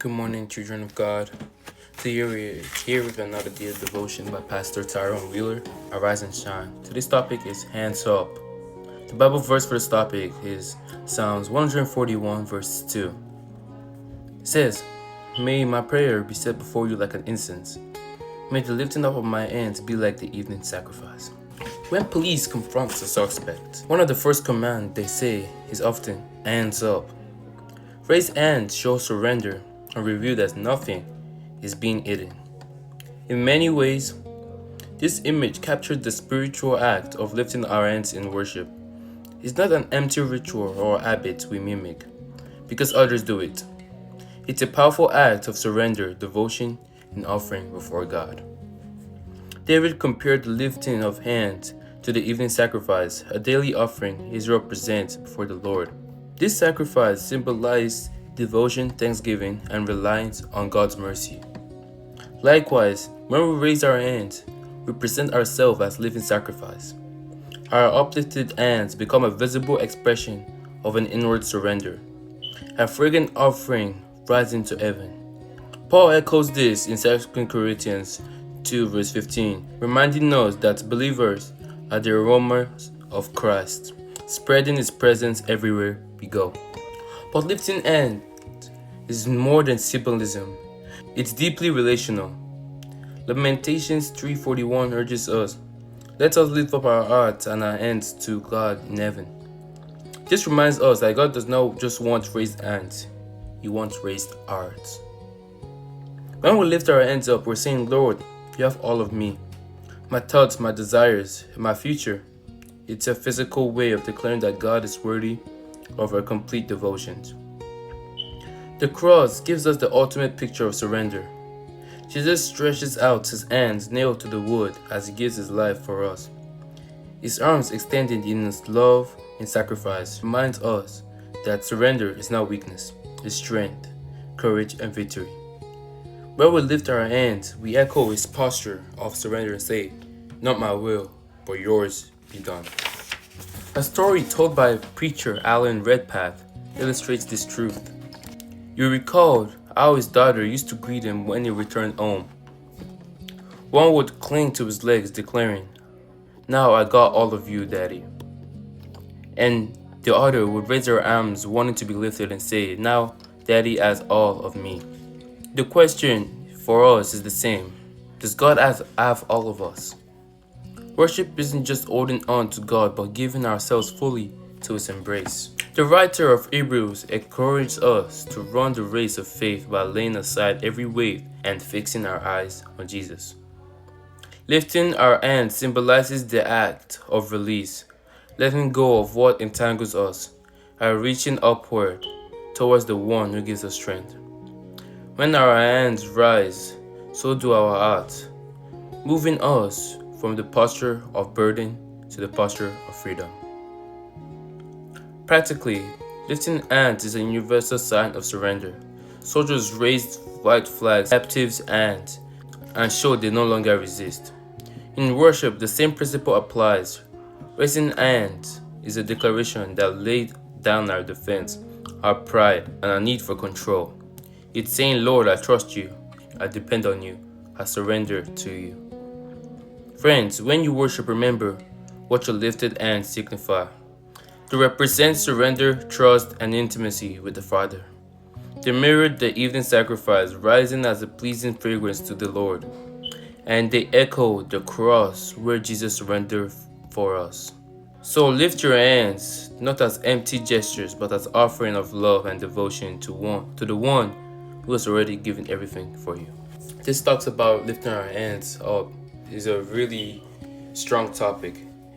Good morning, children of God. Today we're here with another day of devotion by Pastor Tyrone Wheeler, Arise and Shine. Today's topic is Hands Up. The Bible verse for this topic is Psalms 141, verse 2. It says, May my prayer be set before you like an incense. May the lifting up of my hands be like the evening sacrifice. When police confront a suspect, one of the first commands they say is often, hands up. Raised hands show surrender and reveal that nothing is being hidden. In many ways, this image captured the spiritual act of lifting our hands in worship. It's not an empty ritual or habit we mimic because others do it. It's a powerful act of surrender, devotion, and offering before God. David compared the lifting of hands to the evening sacrifice, a daily offering Israel presents before the Lord. This sacrifice symbolized devotion, thanksgiving, and reliance on God's mercy. Likewise, when we raise our hands, we present ourselves as living sacrifice. Our uplifted hands become a visible expression of an inward surrender, a fragrant offering rising to heaven. Paul echoes this in 2 Corinthians 2 verse 15, reminding us that believers are the aroma of Christ, spreading His presence everywhere we go. But lifting hands is more than symbolism. It's deeply relational. Lamentations 3:41 urges us, let us lift up our hearts and our hands to God in heaven. This reminds us that God does not just want raised hands, He wants raised hearts. When we lift our hands up, we're saying, Lord, you have all of me, my thoughts, my desires, and my future. It's a physical way of declaring that God is worthy of our complete devotions. The cross gives us the ultimate picture of surrender. Jesus stretches out His hands nailed to the wood as He gives His life for us. His arms extended in His love and sacrifice reminds us that surrender is not weakness, it's strength, courage, and victory. When we lift our hands, we echo His posture of surrender and say, not my will, but yours be done. A story told by preacher Alan Redpath illustrates this truth. You recalled how his daughter used to greet him when he returned home. One would cling to his legs, declaring, now I got all of you, Daddy. And the other would raise her arms, wanting to be lifted, and say, now Daddy has all of me. The question for us is the same. Does God have all of us? Worship isn't just holding on to God, but giving ourselves fully to His embrace. The writer of Hebrews encourages us to run the race of faith by laying aside every weight and fixing our eyes on Jesus. Lifting our hands symbolizes the act of release, letting go of what entangles us, and reaching upward towards the one who gives us strength. When our hands rise, so do our hearts, moving us from the posture of burden to the posture of freedom. Practically, lifting hands is a universal sign of surrender. Soldiers raised white flags, captives' hands, and showed they no longer resist. In worship, the same principle applies. Raising hands is a declaration that laid down our defense, our pride, and our need for control. It's saying, Lord, I trust you, I depend on you, I surrender to you. Friends, when you worship, remember what your lifted hands signify. They represent surrender, trust, and intimacy with the Father. They mirrored the evening sacrifice, rising as a pleasing fragrance to the Lord. And they echo the cross where Jesus surrendered for us. So lift your hands, not as empty gestures, but as offering of love and devotion to the one who has already given everything for you. This talks about lifting our hands up. Is a really strong topic.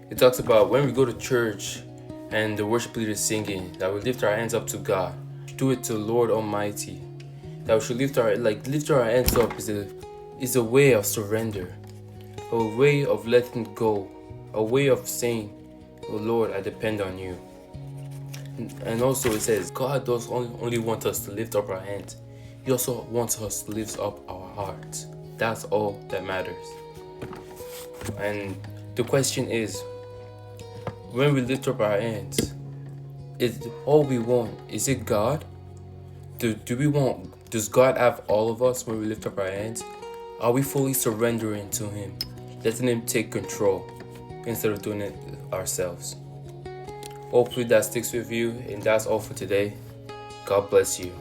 It talks about when we go to church and the worship leader is singing, that we lift our hands up to God. Do it to Lord Almighty. That we should lift our hands up is a way of surrender, a way of letting go, a way of saying, oh Lord, I depend on you. And also it says, God does only want us to lift up our hands. He also wants us to lift up our hearts. That's all that matters. And the question is, when we lift up our hands, is all we want, is it God? Do we want Does God have all of us when we lift up our hands? Are we fully surrendering to Him, letting Him take control instead of doing it ourselves? Hopefully that sticks with you, and that's all for today. God bless you.